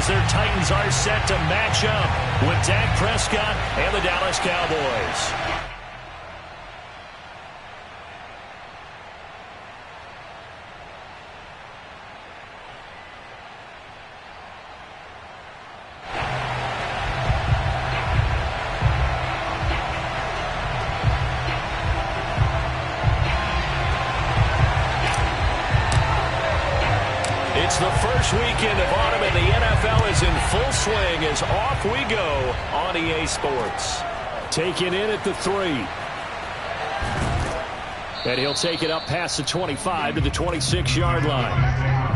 their Titans are set to match up with Dak Prescott and the Dallas Cowboys. It's the first weekend of autumn, and the NFL is in full swing as off we go on EA Sports. Taken in at the 3. And he'll take it up past the 25 to the 26-yard line.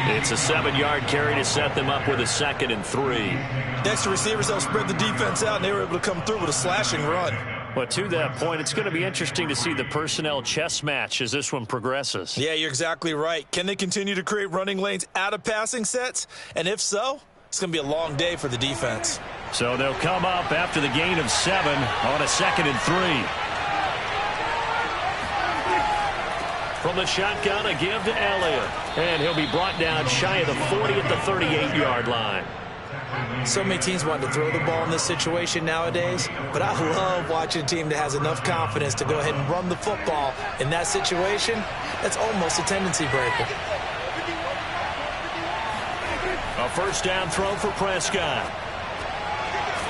It's a 7-yard carry to set them up with a 2nd and 3. Next receivers, they'll spread the defense out, and they were able to come through with a slashing run. But to that point, it's going to be interesting to see the personnel chess match as this one progresses. Yeah, you're exactly right. Can they continue to create running lanes out of passing sets? And if so, it's going to be a long day for the defense. So they'll come up after the gain of 7 on a 2nd and 3. From the shotgun, a give to Elliott. And he'll be brought down shy of the 40 at the 38-yard line. So many teams want to throw the ball in this situation nowadays, but I love watching a team that has enough confidence to go ahead and run the football. In that situation, that's almost a tendency breaker. A first down throw for Prescott.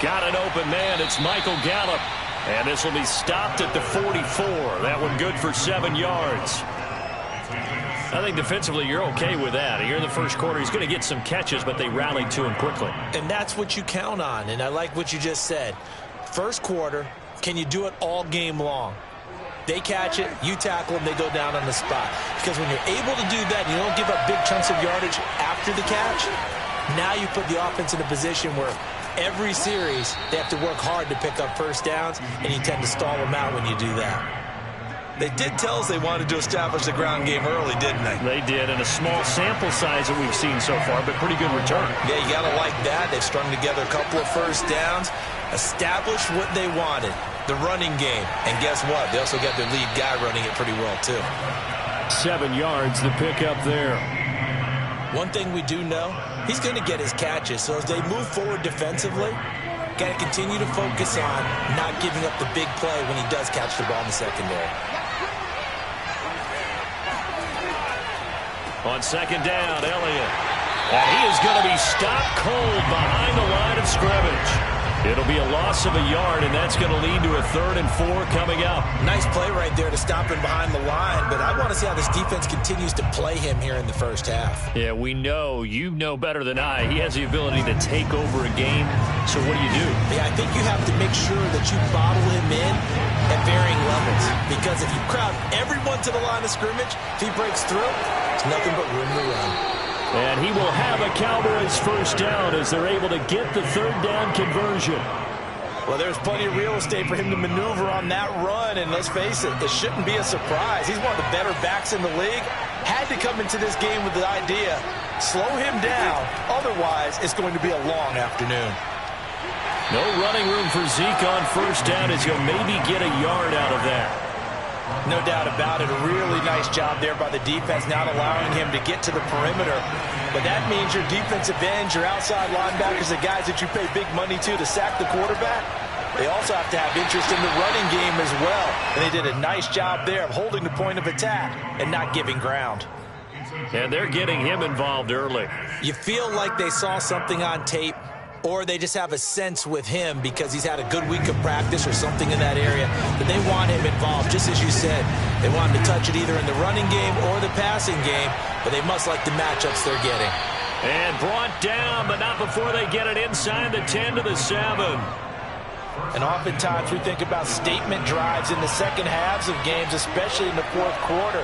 Got an open man. It's Michael Gallup. And this will be stopped at the 44. That one good for 7 yards. I think defensively you're okay with that. Here in the first quarter, he's going to get some catches, but they rallied to him quickly. And that's what you count on, and I like what you just said. First quarter, can you do it all game long? They catch it, you tackle them, they go down on the spot. Because when you're able to do that, you don't give up big chunks of yardage after the catch, now you put the offense in a position where every series they have to work hard to pick up first downs, and you tend to stall them out when you do that. They did tell us they wanted to establish the ground game early, didn't they? They did, and a small sample size that we've seen so far, but pretty good return. Yeah, you got to like that. They've strung together a couple of first downs, established what they wanted, the running game. And guess what? They also got their lead guy running it pretty well, too. 7 yards, the pickup there. One thing we do know, he's going to get his catches. So as they move forward defensively, got to continue to focus on not giving up the big play when he does catch the ball in the secondary. On second down, Elliott. And he is going to be stopped cold behind the line of scrimmage. It'll be a loss of a yard, and that's going to lead to a 3rd and 4 coming up. Nice play right there to stop him behind the line, but I want to see how this defense continues to play him here in the first half. Yeah, we know. You know better than I. He has the ability to take over a game. So what do you do? Yeah, I think you have to make sure that you bottle him in at varying levels. Because if you crowd everyone to the line of scrimmage, if he breaks through, it's nothing but room to run. And he will have a Cowboys first down as they're able to get the 3rd down conversion. Well, there's plenty of real estate for him to maneuver on that run, and let's face it, this shouldn't be a surprise. He's one of the better backs in the league. Had to come into this game with the idea, slow him down, otherwise it's going to be a long afternoon. No running room for Zeke on first down as he'll maybe get a yard out of that. No doubt about it. A really nice job there by the defense, not allowing him to get to the perimeter. But that means your defensive ends, your outside linebackers, the guys that you pay big money to sack the quarterback, they also have to have interest in the running game as well. And they did a nice job there of holding the point of attack and not giving ground. And they're getting him involved early. You feel like they saw something on tape, or they just have a sense with him because he's had a good week of practice or something in that area, but they want him involved, just as you said. They want him to touch it either in the running game or the passing game, but they must like the matchups they're getting. And brought down, but not before they get it inside the 10 to the 7. And oftentimes we think about statement drives in the second halves of games, especially in the fourth quarter.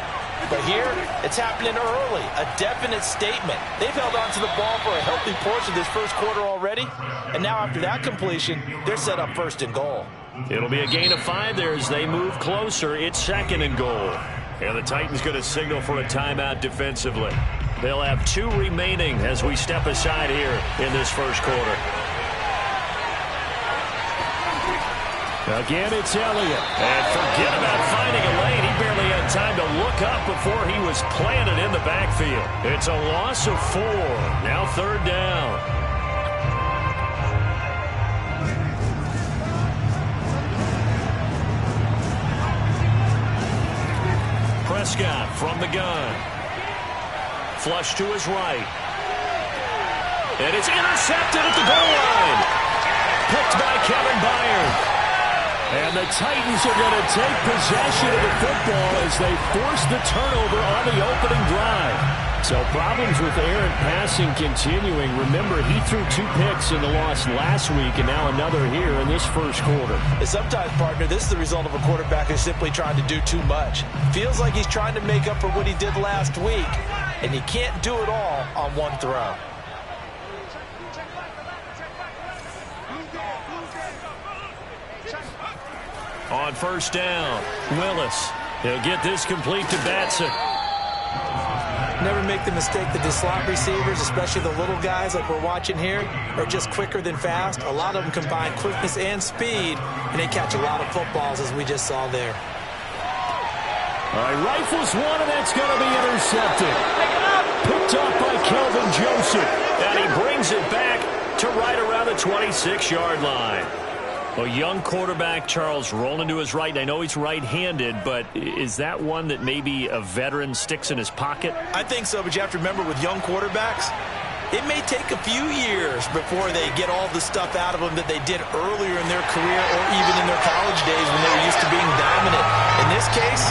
But here, it's happening early, a definite statement. They've held on to the ball for a healthy portion of this first quarter already, and now after that completion, they're set up 1st and goal. It'll be a gain of 5 there as they move closer. It's 2nd and goal. And the Titans going to signal for a timeout defensively. They'll have 2 remaining as we step aside here in this first quarter. Again, it's Elliott. And forget about finding a lane. He barely had time to look up before he was planted in the backfield. It's a loss of 4. Now 3rd down. Prescott from the gun. Flush to his right. And it's intercepted at the goal line. Picked by Kevin Byard. And the Titans are going to take possession of the football as they force the turnover on the opening drive. So problems with errant passing continuing. Remember, he threw 2 picks in the loss last week and now another here in this first quarter. And sometimes, partner, this is the result of a quarterback who's simply trying to do too much. Feels like he's trying to make up for what he did last week, and he can't do it all on one throw. On first down, Willis. He'll get this complete to Batson. Never make the mistake that the slot receivers, especially the little guys like we're watching here, are just quicker than fast. A lot of them combine quickness and speed, and they catch a lot of footballs, as we just saw there. All right, rifles one, and that's going to be intercepted. Picked up by Kelvin Joseph. And he brings it back to right around the 26-yard line. A young quarterback, Charles, rolling to his right. And I know he's right-handed, but is that one that maybe a veteran sticks in his pocket? I think so, but you have to remember with young quarterbacks, it may take a few years before they get all the stuff out of them that they did earlier in their career or even in their college days when they were used to being dominant. In this case,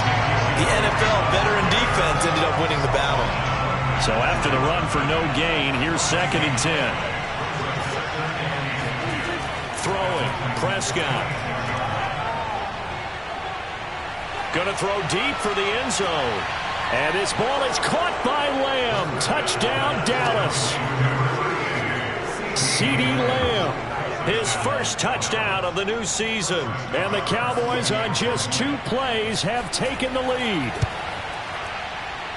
the NFL veteran defense ended up winning the battle. So after the run for no gain, here's 2nd and 10. Throwing, Prescott. Gonna throw deep for the end zone. And this ball is caught by Lamb. Touchdown, Dallas. CeeDee Lamb, his first touchdown of the new season. And the Cowboys on just 2 plays have taken the lead.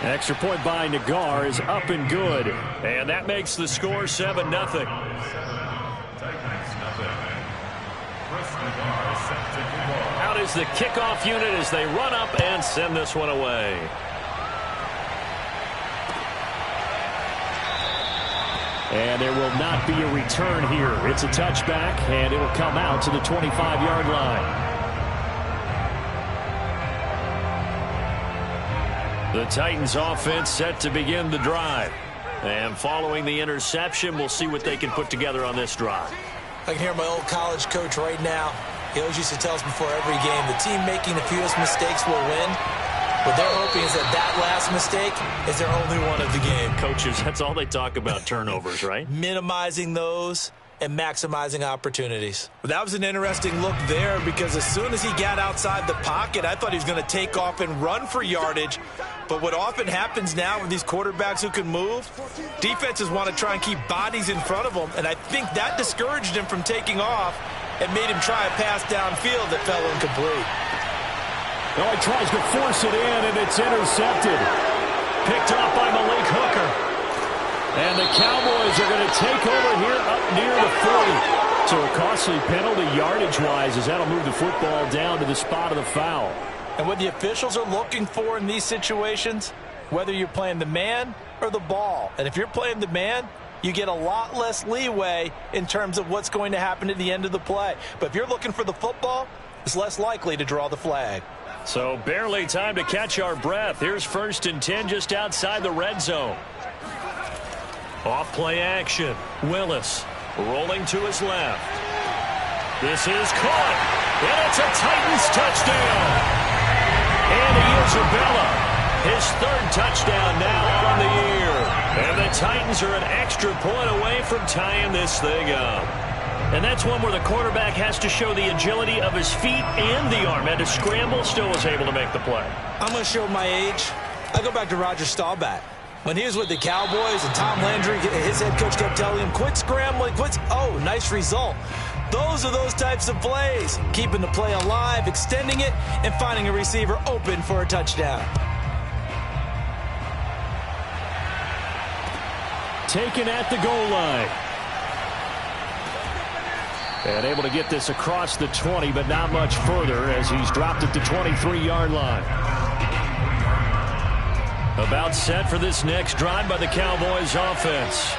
Extra point by Nagar is up and good. And that makes the score 7-0. Out is the kickoff unit as they run up and send this one away. And there will not be a return here. It's a touchback, and it will come out to the 25-yard line. The Titans offense set to begin the drive. And following the interception, we'll see what they can put together on this drive. I can hear my old college coach right now. He always used to tell us before every game, the team making the fewest mistakes will win. What they're hoping is that that last mistake is their only one of the game. Coaches, that's all they talk about, turnovers, right? Minimizing those and maximizing opportunities. Well, that was an interesting look there because as soon as he got outside the pocket, I thought he was going to take off and run for yardage. But what often happens now with these quarterbacks who can move, defenses want to try and keep bodies in front of them, and I think that discouraged him from taking off and made him try a pass downfield that fell incomplete. Oh, he tries to force it in, and it's intercepted. Picked off by Malik Hooker. And the Cowboys are going to take over here up near the 40. So a costly penalty yardage-wise as that'll move the football down to the spot of the foul. And what the officials are looking for in these situations, whether you're playing the man or the ball, and if you're playing the man, you get a lot less leeway in terms of what's going to happen at the end of the play. But if you're looking for the football, it's less likely to draw the flag. So barely time to catch our breath. Here's 1st and 10 just outside the red zone. Off play action. Willis rolling to his left. This is caught. And it's a Titans touchdown. And Isabella, his 3rd touchdown now on the year. And the Titans are an extra point away from tying this thing up. And that's one where the quarterback has to show the agility of his feet and the arm. And to scramble, still was able to make the play. I'm going to show my age. I go back to Roger Staubach. When he was with the Cowboys and Tom Landry, his head coach kept telling him, quit scrambling, quit. Oh, nice result. Those are those types of plays. Keeping the play alive, extending it, and finding a receiver open for a touchdown. taken at the goal line. And able to get this across the 20, but not much further as he's dropped it to 23-yard line. About set for this next drive by the Cowboys offense.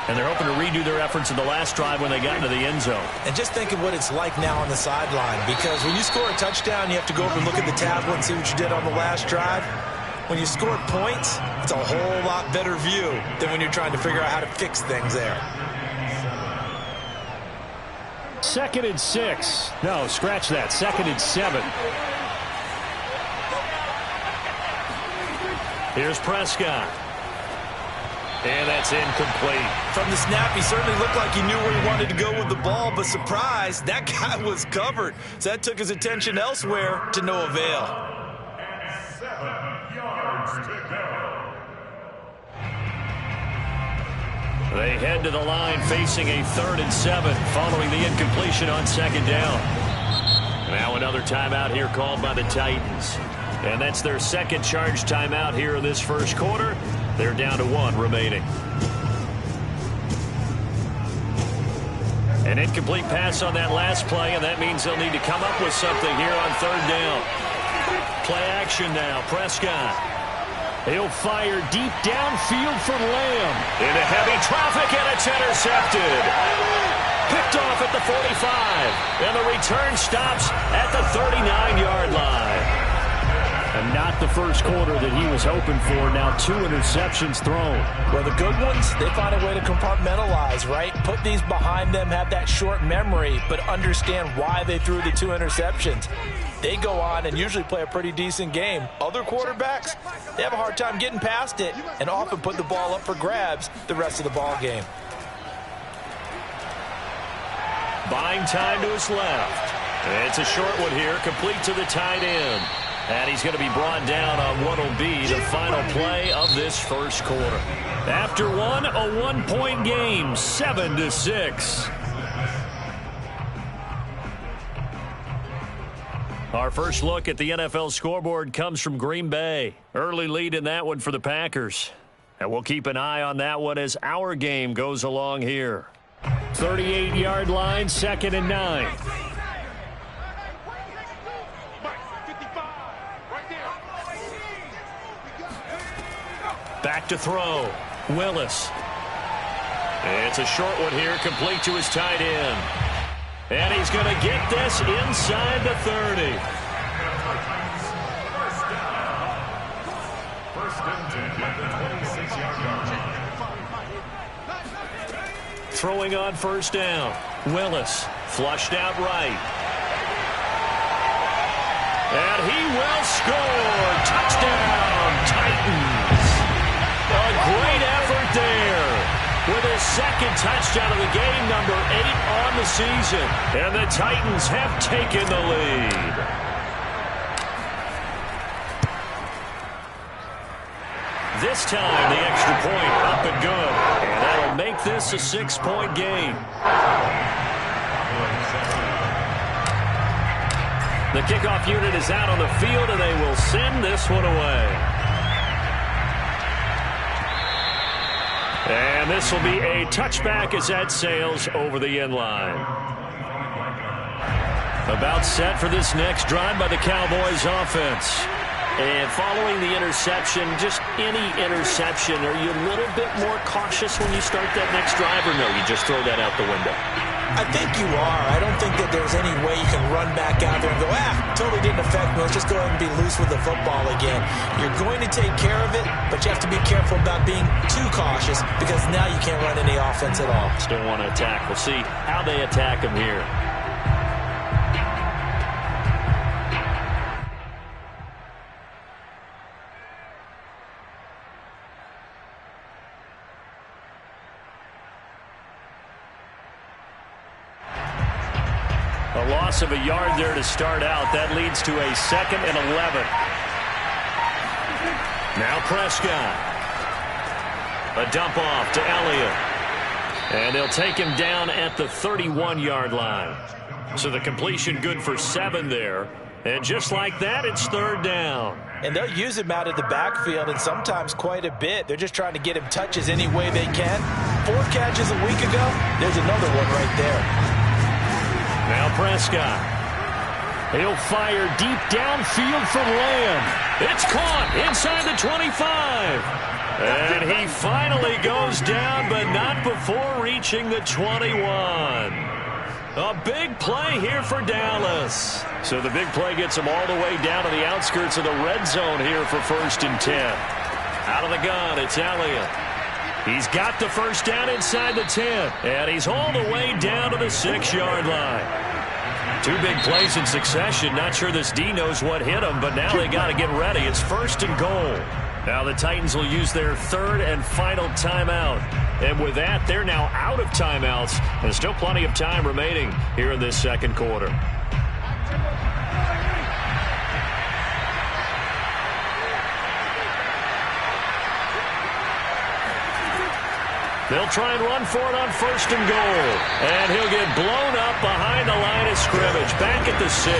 And they're hoping to redo their efforts in the last drive when they got into the end zone. And just think of what it's like now on the sideline, because when you score a touchdown, you have to go over and look at the tablet and see what you did on the last drive. When you score points, it's a whole lot better view than when you're trying to figure out how to fix things there. 2nd and 6. No, scratch that. 2nd and 7. Here's Prescott. And that's incomplete. From the snap, he certainly looked like he knew where he wanted to go with the ball, but surprise, that guy was covered. So that took his attention elsewhere to no avail. 7 yards to go. They head to the line facing a 3rd and 7 following the incompletion on 2nd down. Now another timeout here called by the Titans. And that's their 2nd charge timeout here in this first quarter. They're down to 1 remaining. An incomplete pass on that last play, and that means they'll need to come up with something here on 3rd down. Play action now. Prescott. He'll fire deep downfield for Lamb. Into heavy traffic, and it's intercepted. Picked off at the 45, and the return stops at the 39-yard line. And not the first quarter that he was hoping for. Now 2 interceptions thrown. Well, the good ones, they find a way to compartmentalize, right? Put these behind them, have that short memory, but understand why they threw the 2 interceptions. They go on and usually play a pretty decent game. Other quarterbacks, they have a hard time getting past it and often put the ball up for grabs the rest of the ball game. Buying time to his left. It's a short one here, complete to the tight end. And he's going to be brought down on what will be the final play of this first quarter. After one, a 1-point game, 7-6. Our first look at the NFL scoreboard comes from Green Bay. Early lead in that one for the Packers. And we'll keep an eye on that one as our game goes along here. 38-yard line, 2nd and 9. Back to throw. Willis. It's a short one here, complete to his tight end. And he's going to get this inside the 30. First and 10 at the 26-yard line. Throwing on 1st down. Willis flushed out right. And he will score. Touchdown, Titans. A great effort there with his 2nd touchdown of the game, number 8 on the season. And the Titans have taken the lead. This time, the extra point up and good. And that'll make this a 6-point game. The kickoff unit is out on the field, and they will send this one away. And this will be a touchback as that sails over the end line. About set for this next drive by the Cowboys offense. And following the interception, just any interception, are you a little bit more cautious when you start that next drive, or no, you just throw that out the window? I think you are. I don't think that there's any way you can run back out there and go, totally didn't affect me. Let's just go ahead and be loose with the football again. You're going to take care of it, but you have to be careful about being too cautious because now you can't run any offense at all. Still want to attack. We'll see how they attack him here. A loss of a yard there to start out. That leads to a 2nd and 11. Now Prescott. A dump off to Elliott. And they'll take him down at the 31-yard line. So the completion good for 7 there. And just like that, it's 3rd down. and they'll use him out of the backfield, and sometimes quite a bit. They're just trying to get him touches any way they can. 4 catches a week ago, there's another one right there. Now Prescott. He'll fire deep downfield from Lamb. It's caught inside the 25. And he finally goes down, but not before reaching the 21. A big play here for Dallas. So the big play gets him all the way down to the outskirts of the red zone here for 1st and 10. Out of the gun, it's Elliott. He's got the first down inside the 10, and he's all the way down to the 6-yard line. 2 big plays in succession. Not sure this D knows what hit him, but now they got to get ready. It's 1st and goal. Now the Titans will use their 3rd and final timeout. And with that, they're now out of timeouts. And still plenty of time remaining here in this 2nd quarter. They'll try and run for it on 1st and goal. And he'll get blown up behind the line of scrimmage. Back at the 6.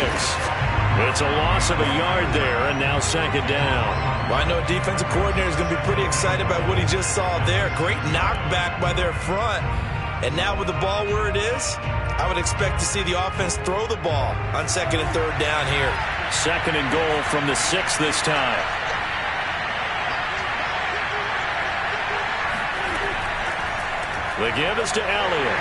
It's a loss of a yard there, and now 2nd down. Well, I know defensive coordinator is going to be pretty excited about what he just saw there. Great knockback by their front. And now with the ball where it is, I would expect to see the offense throw the ball on 2nd and 3rd down here. 2nd and goal from the 6 this time. The give is to Elliott.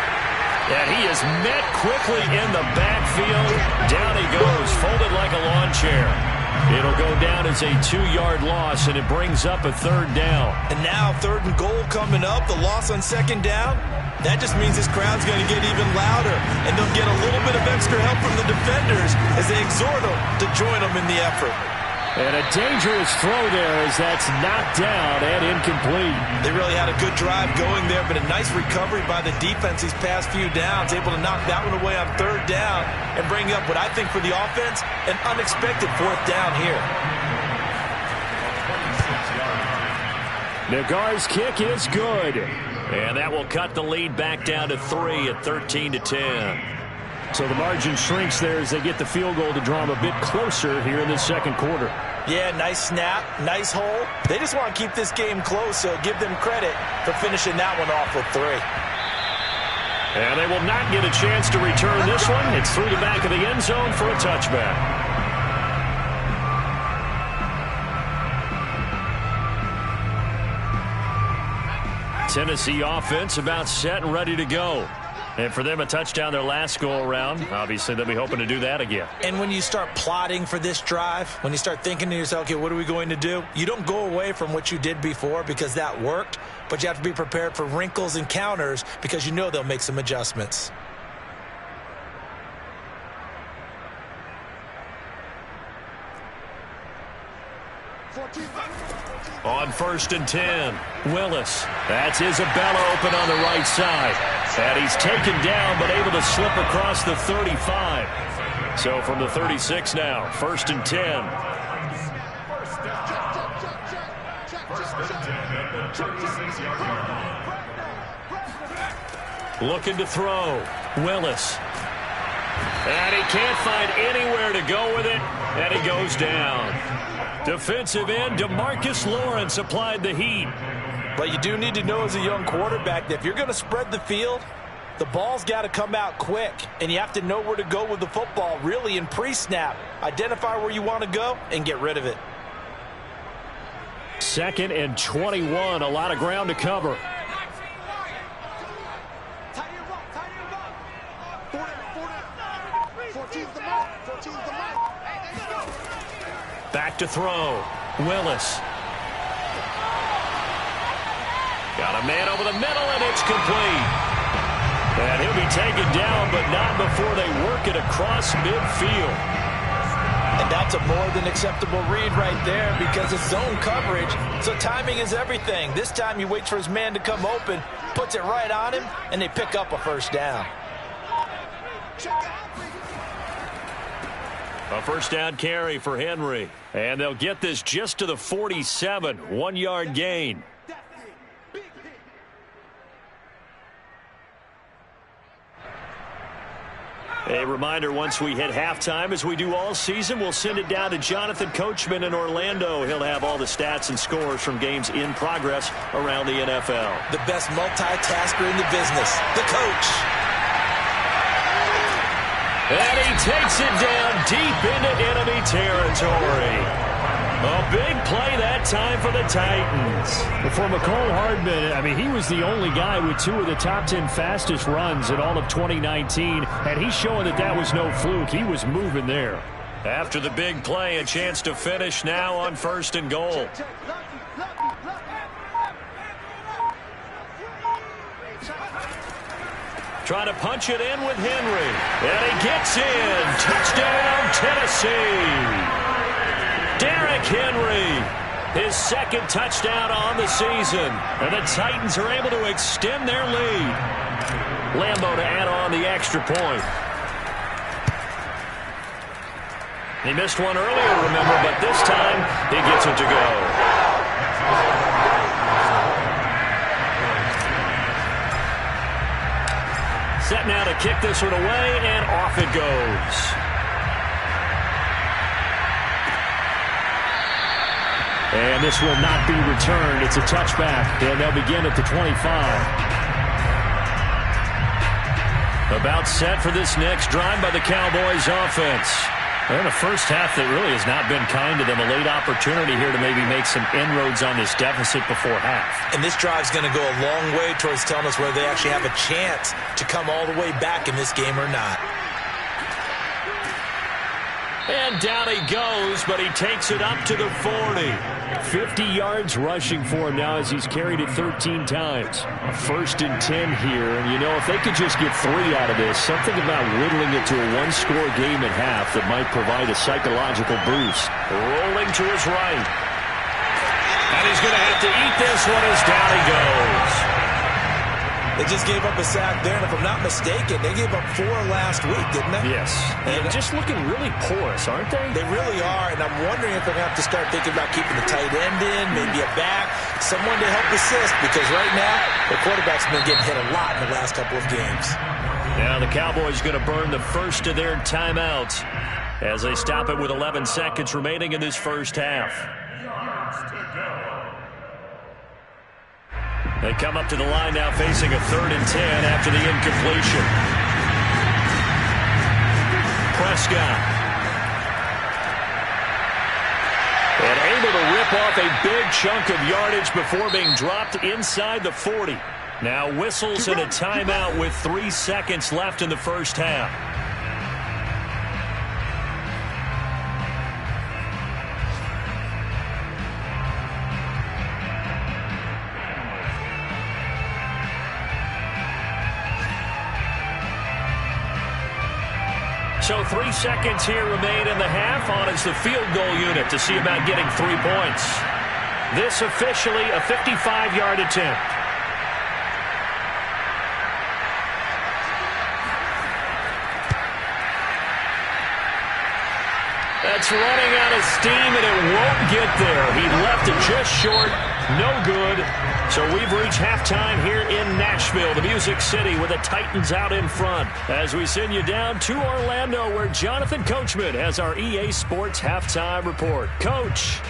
And he is met quickly in the backfield. Down he goes, folded like a lawn chair. It'll go down as a 2-yard loss, and it brings up a 3rd down. And now 3rd and goal coming up, the loss on 2nd down. That just means this crowd's going to get even louder, and they'll get a little bit of extra help from the defenders as they exhort them to join them in the effort. And a dangerous throw there as that's knocked down and incomplete. They really had a good drive going there, but a nice recovery by the defense these past few downs, able to knock that one away on 3rd down and bring up what I think for the offense, an unexpected 4th down here. Nagar's kick is good. And that will cut the lead back down to 3 at 13-10. So the margin shrinks there as they get the field goal to draw them a bit closer here in the 2nd quarter. Yeah, nice snap, nice hole. They just want to keep this game close, so give them credit for finishing that one off with 3. And they will not get a chance to return this one. It's through the back of the end zone for a touchback. Tennessee offense about set and ready to go. And for them, a touchdown their last go-around. Obviously, they'll be hoping to do that again. And when you start plotting for this drive, when you start thinking to yourself, okay, what are we going to do? You don't go away from what you did before because that worked, but you have to be prepared for wrinkles and counters because you know they'll make some adjustments. On 1st and 10, Willis. That's Isabella open on the right side. And he's taken down but able to slip across the 35. So from the 36 now, 1st and 10. Looking to throw. Willis. And he can't find anywhere to go with it. And he goes down. Defensive end DeMarcus Lawrence applied the heat. But you do need to know as a young quarterback that if you're going to spread the field, the ball's got to come out quick. And you have to know where to go with the football, really, in pre-snap. Identify where you want to go and get rid of it. 2nd and 21, a lot of ground to cover. Back to throw. Willis. Got a man over the middle, and it's complete. And he'll be taken down, but not before they work it across midfield. And that's a more than acceptable read right there because it's zone coverage, so timing is everything. This time he waits for his man to come open, puts it right on him, and they pick up a 1st down. A 1st down carry for Henry. And they'll get this just to the 47, 1-yard gain. A reminder, once we hit halftime, as we do all season, we'll send it down to Jonathan Coachman in Orlando. He'll have all the stats and scores from games in progress around the NFL. The best multitasker in the business, the coach. And he takes it down deep into enemy territory. A big play that time for the Titans. For McCole Hardman, I mean, he was the only guy with 2 of the top 10 fastest runs in all of 2019, and he's showing that that was no fluke. He was moving there. After the big play, a chance to finish now on 1st and goal. Trying to punch it in with Henry. And he gets in. Touchdown, Tennessee. Derrick Henry, his 2nd touchdown on the season. And the Titans are able to extend their lead. Lambo to add on the extra point. He missed one earlier, remember, but this time he gets it to go. Set now to kick this one away, and off it goes. And this will not be returned. It's a touchback, and they'll begin at the 25. About set for this next drive by the Cowboys offense. Well, the first half that really has not been kind to them. A late opportunity here to maybe make some inroads on this deficit before half. And this drive's going to go a long way towards telling us whether they actually have a chance to come all the way back in this game or not. And down he goes, but he takes it up to the 40. 50 yards rushing for him now as he's carried it 13 times. A 1st and 10 here, and you know, if they could just get 3 out of this, something about whittling it to a 1-score game at half that might provide a psychological boost. Rolling to his right. And he's going to have to eat this one as down he goes. They just gave up a sack there, and if I'm not mistaken, they gave up 4 last week, didn't they? Yes. And just looking really porous, aren't they? They really are, and I'm wondering if they're going to have to start thinking about keeping the tight end in, maybe a back, someone to help assist, because right now, the quarterback's been getting hit a lot in the last couple of games. Now the Cowboys going to burn the first of their timeouts as they stop it with 11 seconds remaining in this first half. They come up to the line now facing a 3rd and 10 after the incompletion. Prescott. And able to rip off a big chunk of yardage before being dropped inside the 40. Now whistles and a timeout with 3 seconds left in the first half. So 3 seconds here remain in the half on as the field goal unit to see about getting 3 points. This officially a 55-yard attempt. That's running out of steam, and it won't get there. He left it just short. No good. So we've reached halftime here in Nashville, the Music City, with the Titans out in front. As we send you down to Orlando, where Jonathan Coachman has our EA Sports halftime report. Coach.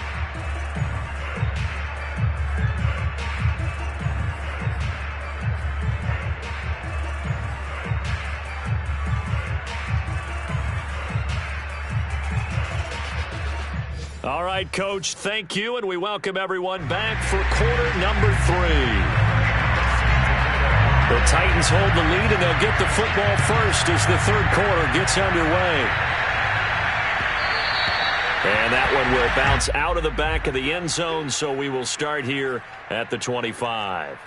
All right, Coach, thank you, and we welcome everyone back for quarter number 3. The Titans hold the lead, and they'll get the football first as the 3rd quarter gets underway. And that one will bounce out of the back of the end zone, so we will start here at the 25.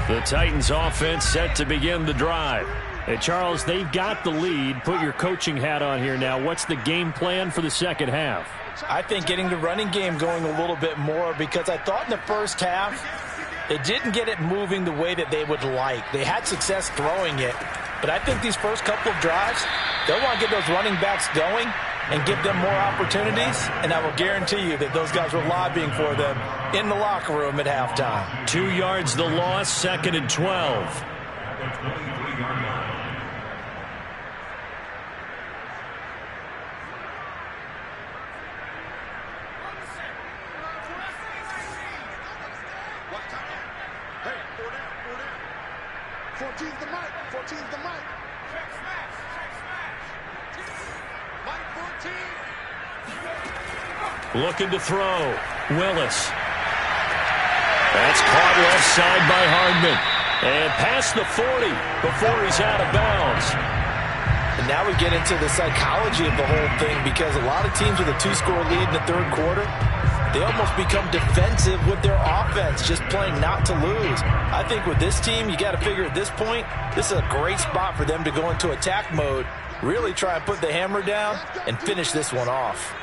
The Titans offense set to begin the drive. Hey, Charles, they've got the lead. Put your coaching hat on here now. What's the game plan for the second half? I think getting the running game going a little bit more, because I thought in the first half they didn't get it moving the way that they would like. They had success throwing it, but I think these first couple of drives, they'll want to get those running backs going and give them more opportunities, and I will guarantee you that those guys were lobbying for them in the locker room at halftime. 2 yards the loss, 2nd and 12. Looking to throw. Willis. That's caught left side by Hardman. And past the 40 before he's out of bounds. And now we get into the psychology of the whole thing, because a lot of teams with a 2-score lead in the third quarter, they almost become defensive with their offense, just playing not to lose. I think with this team, you got to figure at this point, this is a great spot for them to go into attack mode, really try and put the hammer down and finish this one off.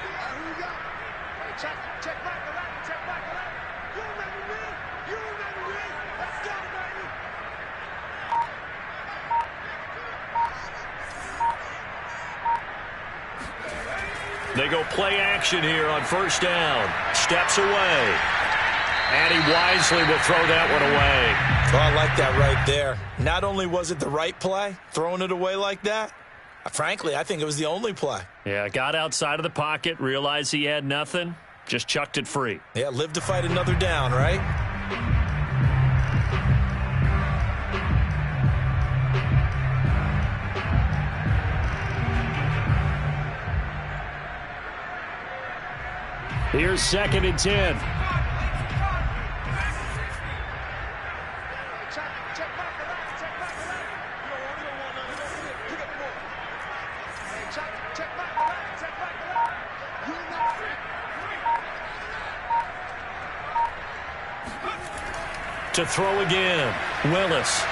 They go play action here on first down. Steps away. And he wisely will throw that one away. Oh, I like that right there. Not only was it the right play, throwing it away like that, frankly, I think it was the only play. Yeah, got outside of the pocket, realized he had nothing, just chucked it free. Yeah, live to fight another down, right? Here's 2nd and 10. To throw again. Willis.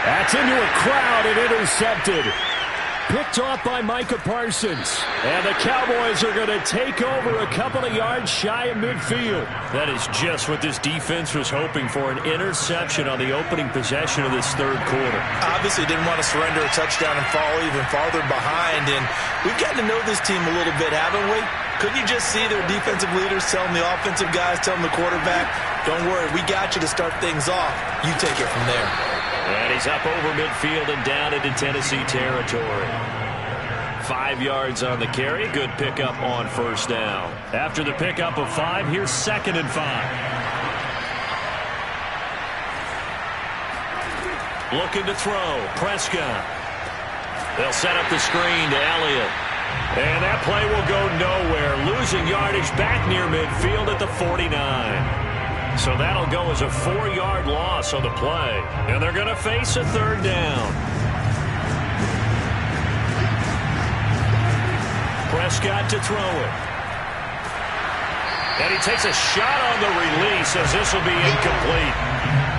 That's into a crowd and intercepted. Picked off by Micah Parsons. And the Cowboys are going to take over a couple of yards shy of midfield. That is just what this defense was hoping for, an interception on the opening possession of this third quarter. Obviously didn't want to surrender a touchdown and fall even farther behind. And we've gotten to know this team a little bit, haven't we? Couldn't you just see their defensive leaders telling the offensive guys, telling the quarterback, don't worry, we got you to start things off. You take it from there. And he's up over midfield and down into Tennessee territory. 5 yards on the carry. Good pickup on first down. After the pickup of 5, here's 2nd and 5. Looking to throw. Prescott. They'll set up the screen to Elliott. And that play will go nowhere. Losing yardage back near midfield at the 49. So that'll go as a 4-yard loss on the play. And they're going to face a third down. Prescott to throw it. And he takes a shot on the release as this will be incomplete.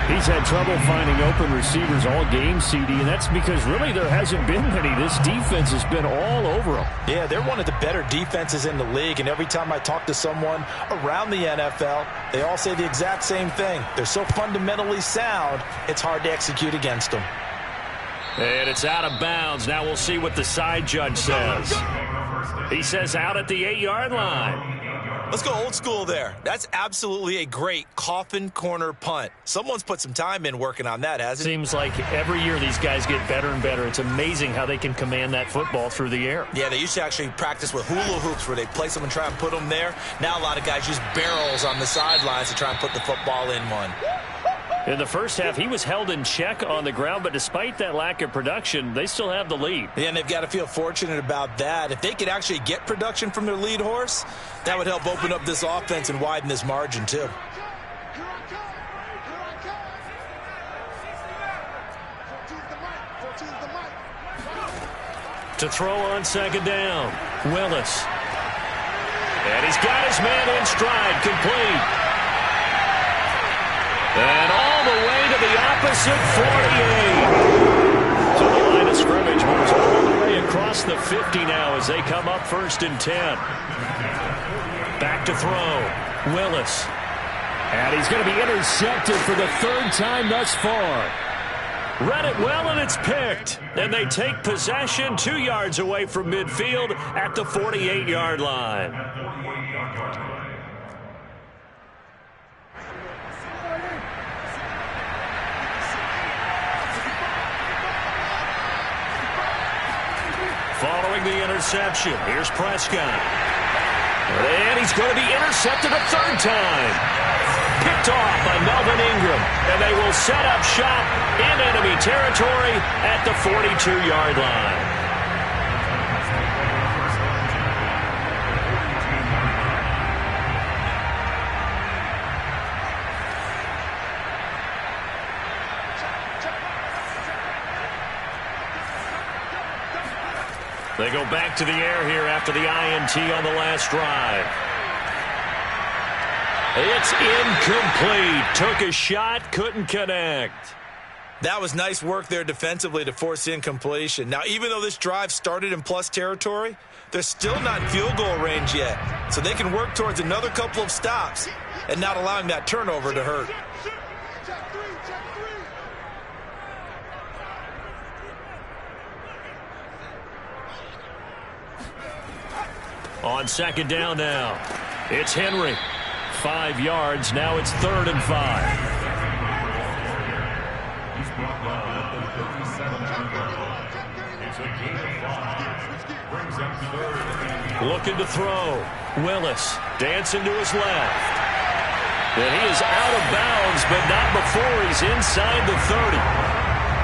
He's had trouble finding open receivers all game, CD, and that's because really there hasn't been many. This defense has been all over them. Yeah, they're one of the better defenses in the league, and every time I talk to someone around the NFL, they all say the exact same thing. They're so fundamentally sound, it's hard to execute against them. And it's out of bounds. Now we'll see what the side judge says. He says out at the 8-yard line. Let's go old school there. That's absolutely a great coffin corner punt. Someone's put some time in working on that, hasn't it? Seems like every year these guys get better and better. It's amazing how they can command that football through the air. Yeah, they used to actually practice with hula hoops where they place them and try and put them there. Now a lot of guys use barrels on the sidelines to try and put the football in one. In the first half, he was held in check on the ground, but despite that lack of production, they still have the lead. Yeah, and they've got to feel fortunate about that. If they could actually get production from their lead horse, that would help open up this offense and widen this margin, too. To throw on second down, Willis. And he's got his man in stride, complete. And all the way to the opposite 48. So the line of scrimmage moves all the way across the 50 now as they come up 1st and 10. Back to throw. Willis. And he's going to be intercepted for the 3rd time thus far. Read it well, and it's picked. And they take possession 2 yards away from midfield at the 48-yard line. Following the interception, here's Prescott. And he's going to be intercepted a third time. Picked off by Melvin Ingram. And they will set up shop in enemy territory at the 42-yard line. They go back to the air here after the INT on the last drive. It's incomplete. Took a shot, couldn't connect. That was nice work there defensively to force incompletion. Now, even though this drive started in plus territory, they're still not in field goal range yet. So they can work towards another couple of stops and not allowing that turnover to hurt. On second down now, it's Henry. 5 yards. Now it's 3rd and 5. Looking to throw. Willis dancing to his left. And he is out of bounds, but not before he's inside the 30.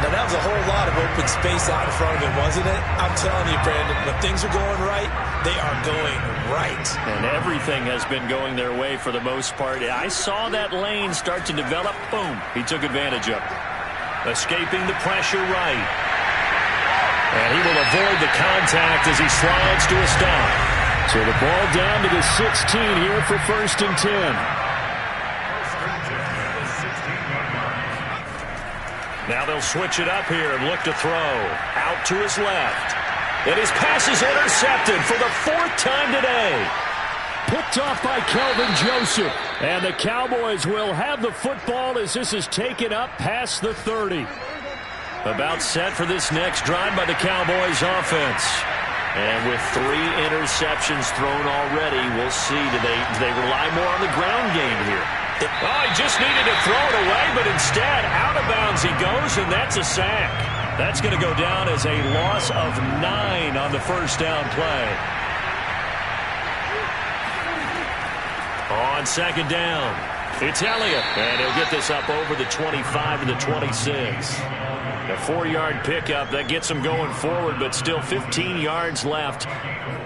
Now, that was a whole lot of open space out in front of him, wasn't it? I'm telling you, Brandon, when things are going right, they are going right. And everything has been going their way for the most part. I saw that lane start to develop. Boom. He took advantage of it. Escaping the pressure right. And he will avoid the contact as he slides to a stop. So the ball down to the 16 here for 1st and 10. Now they'll switch it up here and look to throw. Out to his left. And his pass is intercepted for the 4th time today. Picked off by Kelvin Joseph. And the Cowboys will have the football as this is taken up past the 30. About set for this next drive by the Cowboys offense. And with 3 interceptions thrown already, we'll see. Do they rely more on the ground game here? Oh, he just needed to throw it away, but instead, out of bounds he goes, and that's a sack. That's going to go down as a loss of 9 on the first down play. On second down, it's Elliott, and he'll get this up over the 25 to the 26. A 4-yard pickup that gets him going forward, but still 15 yards left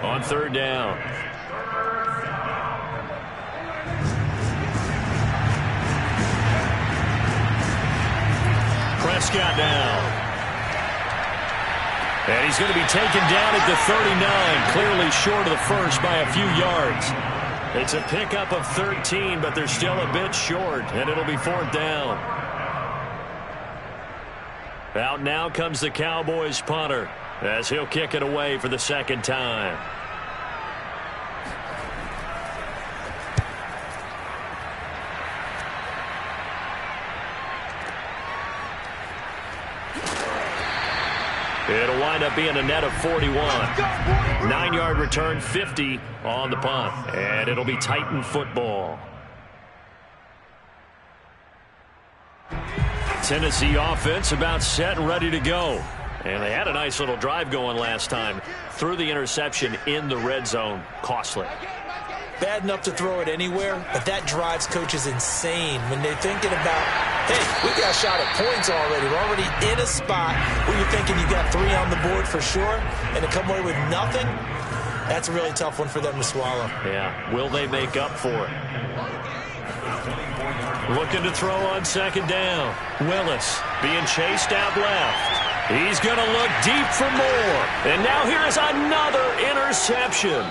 on third down. Prescott now. And he's going to be taken down at the 39, clearly short of the first by a few yards. It's a pickup of 13, but they're still a bit short, and it'll be 4th down. Out now comes the Cowboys punter as he'll kick it away for the 2nd time. It'll wind up being a net of 41. 9-yard return, 50 on the punt. And it'll be Titan football. Tennessee offense about set and ready to go. And they had a nice little drive going last time. Threw the interception in the red zone. Costly. Bad enough to throw it anywhere, but that drives coaches insane when they're thinking about, hey, we got a shot at points already. We're already in a spot where you're thinking you got 3 on the board for sure, and to come away with nothing, that's a really tough one for them to swallow. Yeah, will they make up for it? Looking to throw on second down. Willis being chased out left. He's going to look deep for more. And now here is another interception.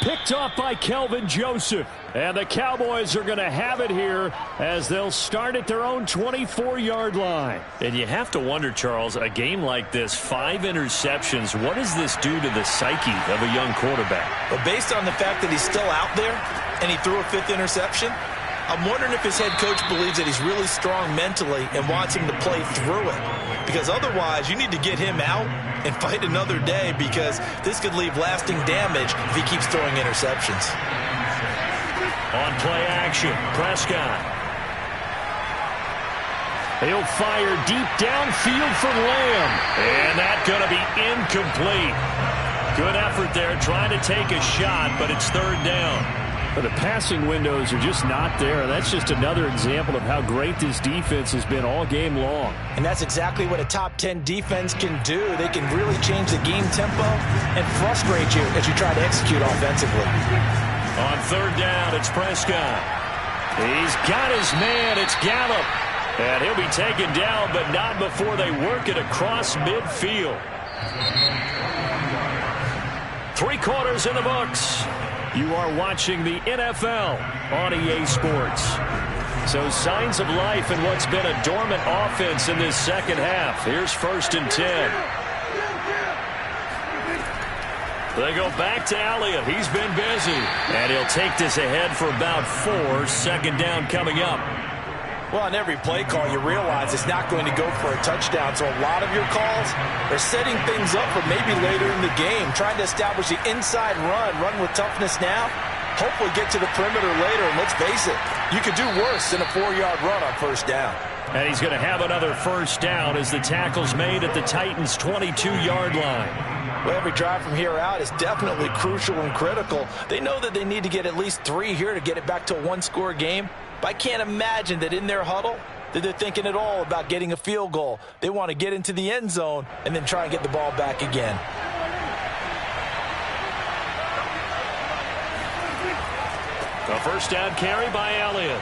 Picked off by Kelvin Joseph. And the Cowboys are going to have it here as they'll start at their own 24-yard line. And you have to wonder, Charles, a game like this, 5 interceptions, what does this do to the psyche of a young quarterback? But based on the fact that he's still out there and he threw a 5th interception, I'm wondering if his head coach believes that he's really strong mentally and wants him to play through it. Because otherwise, you need to get him out and fight another day, because this could leave lasting damage if he keeps throwing interceptions. On play action, Prescott. He'll fire deep downfield for Lamb. And that's going to be incomplete. Good effort there, trying to take a shot, but it's third down. But the passing windows are just not there. That's just another example of how great this defense has been all game long. And that's exactly what a top 10 defense can do. They can really change the game tempo and frustrate you as you try to execute offensively. On third down, it's Prescott. He's got his man. It's Gallup. And he'll be taken down, but not before they work it across midfield. 3 quarters in the books. You are watching the NFL on EA Sports. So signs of life in what's been a dormant offense in this second half. Here's 1st and 10. They go back to Elliott. He's been busy. And he'll take this ahead for about 4. Second down coming up. Well, on every play call, you realize it's not going to go for a touchdown. So a lot of your calls are setting things up for maybe later in the game, trying to establish the inside run with toughness now, hopefully get to the perimeter later. And let's face it, you could do worse than a 4-yard run on first down. And he's going to have another first down as the tackle's made at the Titans' 22-yard line. Well, every drive from here out is definitely crucial and critical. They know that they need to get at least 3 here to get it back to a 1-score game. But I can't imagine that in their huddle that they're thinking at all about getting a field goal. They want to get into the end zone and then try and get the ball back again. A first down carry by Elliott.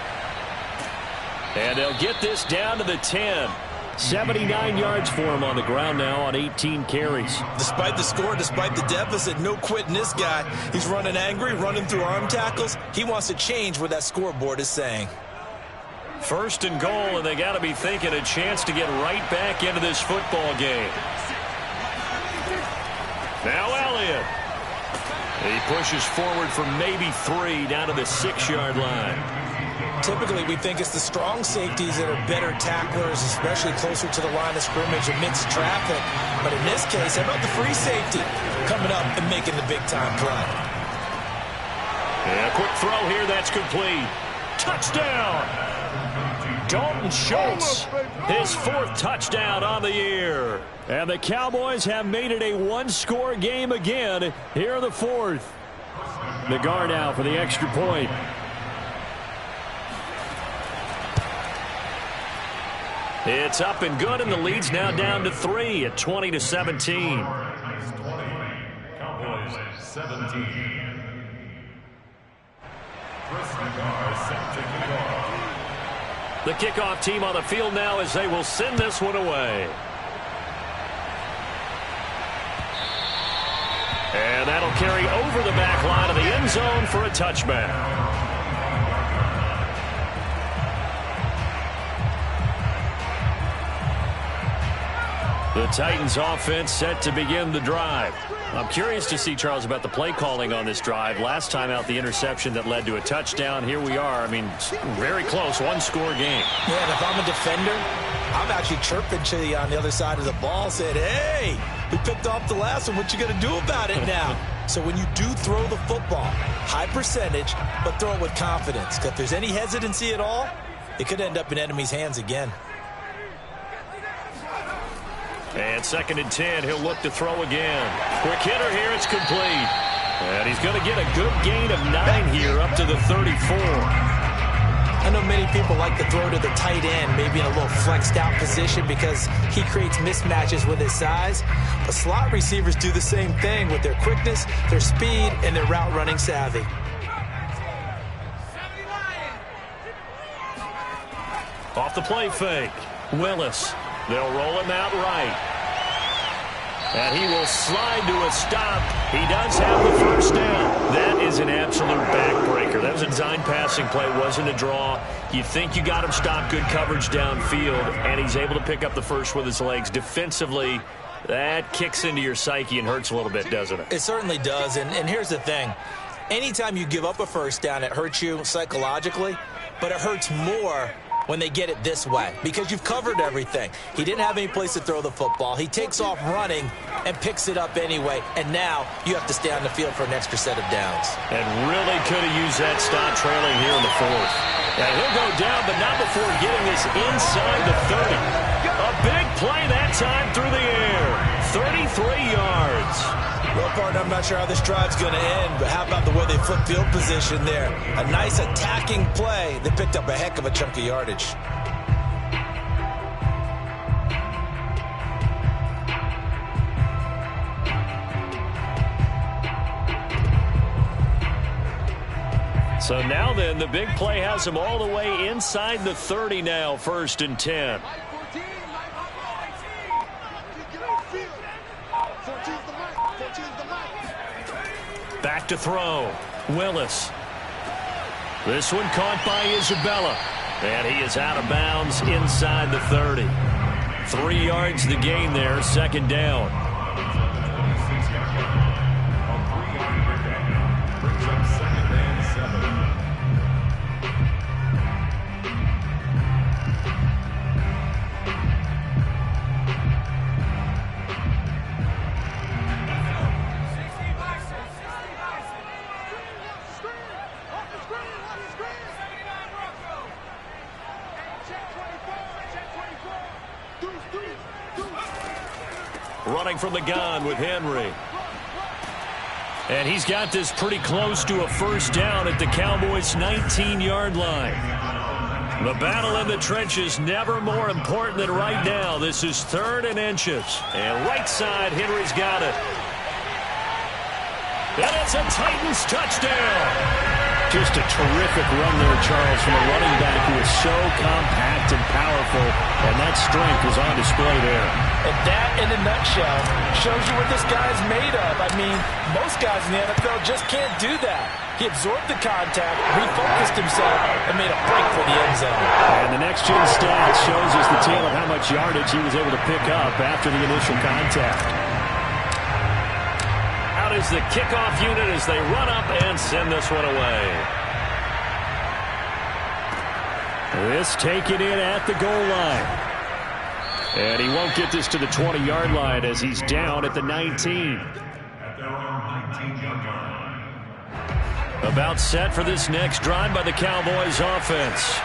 And they'll get this down to the 10. 79 yards for him on the ground now on 18 carries. Despite the score, despite the deficit, no quitting this guy. He's running angry, running through arm tackles. He wants to change what that scoreboard is saying. 1st and goal, and they got to be thinking a chance to get right back into this football game. Now Elliott. He pushes forward for maybe 3 down to the 6-yard line. Typically, we think it's the strong safeties that are better tacklers, especially closer to the line of scrimmage amidst traffic. But in this case, how about the free safety coming up and making the big-time play? Yeah, quick throw here. That's complete. Touchdown! Dalton Schultz, his 4th touchdown on the year. And the Cowboys have made it a 1-score game again here in the 4th. The guard now for the extra point. It's up and good, and the lead's now down to 3 at 20-17. Cowboys 17. The kickoff team on the field now as they will send this one away. And that'll carry over the back line of the end zone for a touchback. The Titans offense set to begin the drive. I'm curious to see, Charles, about the play calling on this drive. Last time out, the interception that led to a touchdown. Here we are. I mean, very close, 1-score game. Yeah, and if I'm a defender, I'm actually chirping to you on the other side of the ball, saying, hey, we picked off the last one. What you going to do about it now? So when you do throw the football, high percentage, but throw it with confidence. Because if there's any hesitancy at all, it could end up in enemy's hands again. And 2nd and 10, he'll look to throw again. Quick hitter here, it's complete. And he's going to get a good gain of 9 here up to the 34. I know many people like to throw to the tight end, maybe in a little flexed out position because he creates mismatches with his size. But slot receivers do the same thing with their quickness, their speed, and their route running savvy. Off the play fake, Willis. They'll roll him out right. And he will slide to a stop. He does have the first down. That is an absolute backbreaker. That was a design passing play. It wasn't a draw. You think you got him stopped, good coverage downfield, and he's able to pick up the first with his legs. Defensively, that kicks into your psyche and hurts a little bit, doesn't it? It certainly does. And here's the thing. Anytime you give up a first down, it hurts you psychologically. but it hurts more when they get it this way because you've covered everything. He didn't have any place to throw the football. He takes off running and picks it up anyway, and now you have to stay on the field for an extra set of downs. And really could have used that stop trailing here in the fourth. And he'll go down, but not before getting this inside the 30. A big play that time through the air. 33 yards. Well, partner, I'm not sure how this drive's going to end, but how about the way they flip field position there? A nice attacking play. They picked up a heck of a chunk of yardage. So now then, the big play has him all the way inside the 30 now, 1st and 10. Back to throw. Willis. This one caught by Isabella. And he is out of bounds inside the 30. 3 yards the gain there, 2nd down. Running from the gun with Henry. And he's got this pretty close to a 1st down at the Cowboys' 19-yard line. The battle in the trenches never more important than right now. This is 3rd and inches. And right side, Henry's got it. And it's a Titans touchdown. Just a terrific run there, Charles, from a running back who is so compact and powerful, and that strength was on display there. And that, in a nutshell, shows you what this guy's made of. I mean, most guys in the NFL just can't do that. He absorbed the contact, refocused himself, and made a break for the end zone. And the next-gen stat shows us the tale of how much yardage he was able to pick up after the initial contact. Out is the kickoff unit as they run up and send this one away. This taken in at the goal line. And he won't get this to the 20-yard line as he's down at the 19. About set for this next drive by the Cowboys offense.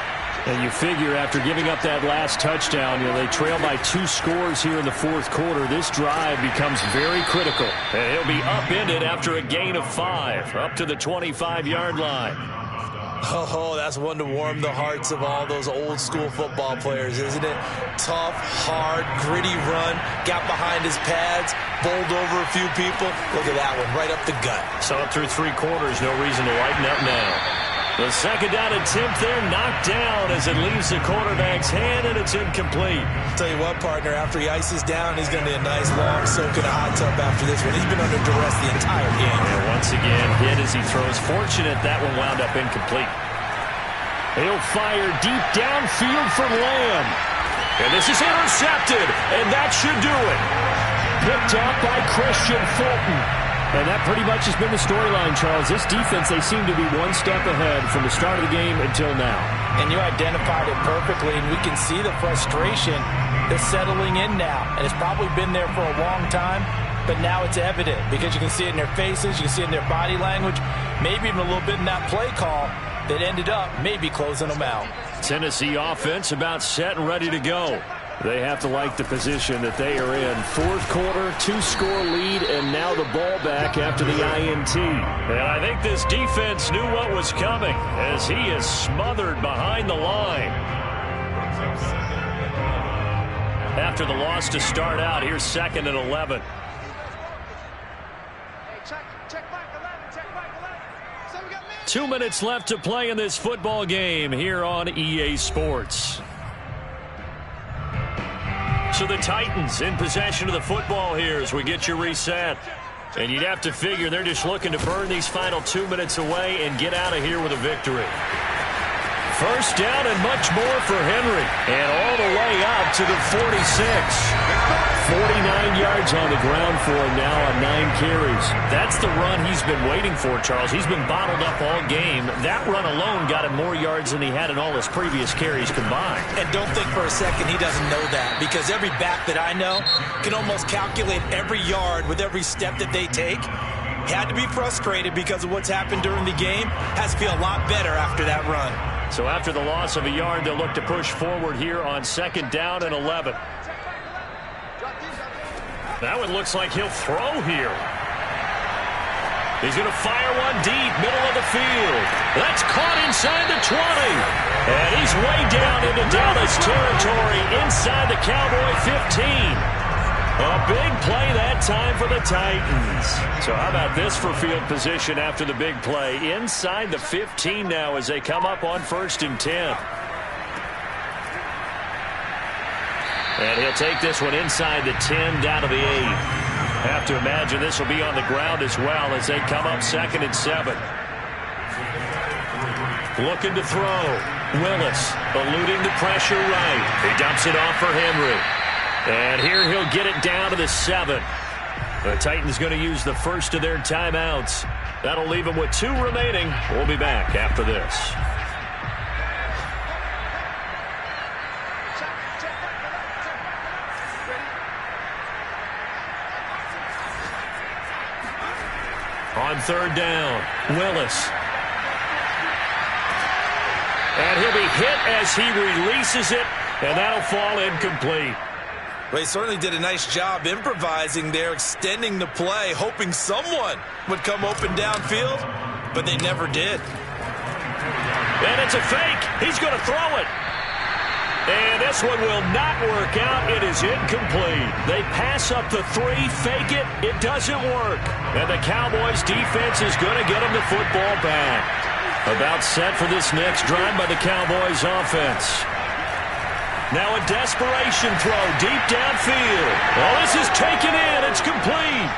And you figure after giving up that last touchdown, they trail by 2 scores here in the 4th quarter. This drive becomes very critical. And he'll be upended after a gain of 5, up to the 25-yard line. Oh, that's one to warm the hearts of all those old-school football players, isn't it? Tough, hard, gritty run, got behind his pads, bowled over a few people. Look at that one, right up the gut. So up through 3 quarters, no reason to lighten up now. The 2nd down attempt there, knocked down as it leaves the quarterback's hand, and it's incomplete. Tell you what, partner, after he ices down, he's going to be a nice long soak in a hot tub after this one. He's been under duress the entire game. And once again, hit as he throws. Fortunate that one wound up incomplete. He'll fire deep downfield for Lamb. And this is intercepted, and that should do it. Picked up by Christian Fulton. And that pretty much has been the storyline, Charles. This defense, they seem to be one step ahead from the start of the game until now. And you identified it perfectly, and we can see the frustration that's settling in now. And it's probably been there for a long time, but now it's evident because you can see it in their faces, you can see it in their body language, maybe even a little bit in that play call that ended up maybe closing them out. Tennessee offense about set and ready to go. They have to like the position that they are in. 4th quarter, 2-score lead, and now the ball back after the INT. And I think this defense knew what was coming as he is smothered behind the line. After the loss to start out, here's 2nd and 11. Check back 11, check back 11. So we got 2 minutes left to play in this football game here on EA Sports. So the Titans in possession of the football here as we get you reset. And you'd have to figure they're just looking to burn these final 2 minutes away and get out of here with a victory. First down and much more for Henry. And all the way out to the 46. 49 yards on the ground for him now on 9 carries. That's the run he's been waiting for, Charles. He's been bottled up all game. That run alone got him more yards than he had in all his previous carries combined. And don't think for a second he doesn't know that, because every back that I know can almost calculate every yard with every step that they take. He had to be frustrated because of what's happened during the game. Has to feel a lot better after that run. So after the loss of a yard, they'll look to push forward here on 2nd down and 11. That one looks like he'll throw here. He's going to fire one deep, middle of the field. That's caught inside the 20. And he's way down into Dallas territory inside the Cowboy 15. A big play that time for the Titans. So how about this for field position after the big play? Inside the 15 now as they come up on 1st and 10. And he'll take this one inside the 10 down to the 8. Have to imagine this will be on the ground as well as they come up 2nd and 7. Looking to throw. Willis eluding the pressure right. He dumps it off for Henry. And here he'll get it down to the 7. The Titans going to use the first of their timeouts. That'll leave them with 2 remaining. We'll be back after this. On 3rd down, Willis. And he'll be hit as he releases it, and that'll fall incomplete. Well, he certainly did a nice job improvising there, extending the play, hoping someone would come open downfield, but they never did. And it's a fake. He's going to throw it. And this one will not work out. It is incomplete. They pass up the 3, fake it. It doesn't work. And the Cowboys defense is going to get them the football back. About set for this next drive by the Cowboys offense. Now a desperation throw deep downfield. Oh, this is taken in. It's complete.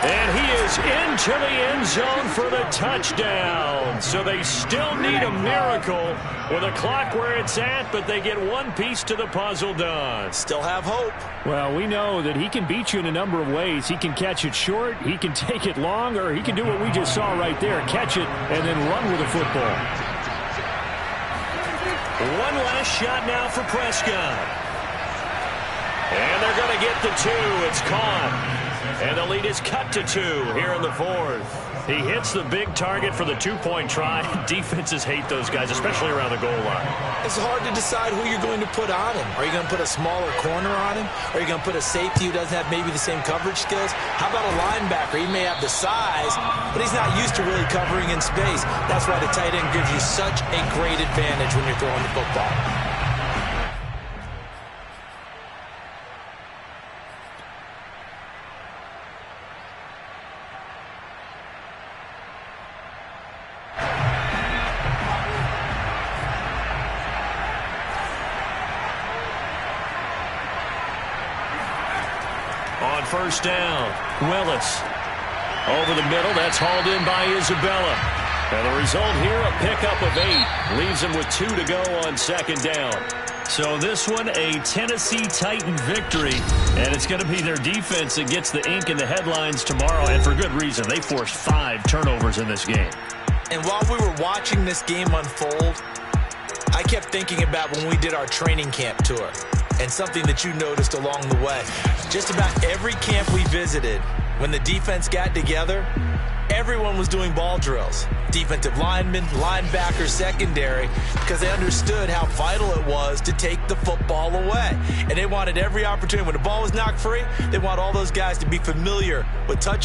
And he is into the end zone for the touchdown. So they still need a miracle with a clock where it's at, but they get one piece to the puzzle done. Still have hope. Well, we know that he can beat you in a number of ways. He can catch it short, he can take it long, or he can do what we just saw right there, catch it and then run with the football. One last shot now for Prescott. And they're going to get the 2. It's caught. And the lead is cut to 2 here in the 4th. He hits the big target for the 2-point try. Defenses hate those guys, especially around the goal line. It's hard to decide who you're going to put on him. Are you going to put a smaller corner on him? Are you going to put a safety who doesn't have maybe the same coverage skills? How about a linebacker? He may have the size, but he's not used to really covering in space. That's why the tight end gives you such a great advantage when you're throwing the football. On 1st down, Willis. Over the middle, that's hauled in by Isabella. And the result here, a pickup of 8. Leaves him with 2 to go on 2nd down. So this one, a Tennessee Titan victory. And it's going to be their defense that gets the ink in the headlines tomorrow. And for good reason. They forced 5 turnovers in this game. And while we were watching this game unfold, I kept thinking about when we did our training camp tour. And something that you noticed along the way. Just about every camp we visited, when the defense got together, everyone was doing ball drills. Defensive linemen, linebackers, secondary, because they understood how vital it was to take the football away. And they wanted every opportunity. When the ball was knocked free, they want all those guys to be familiar with touching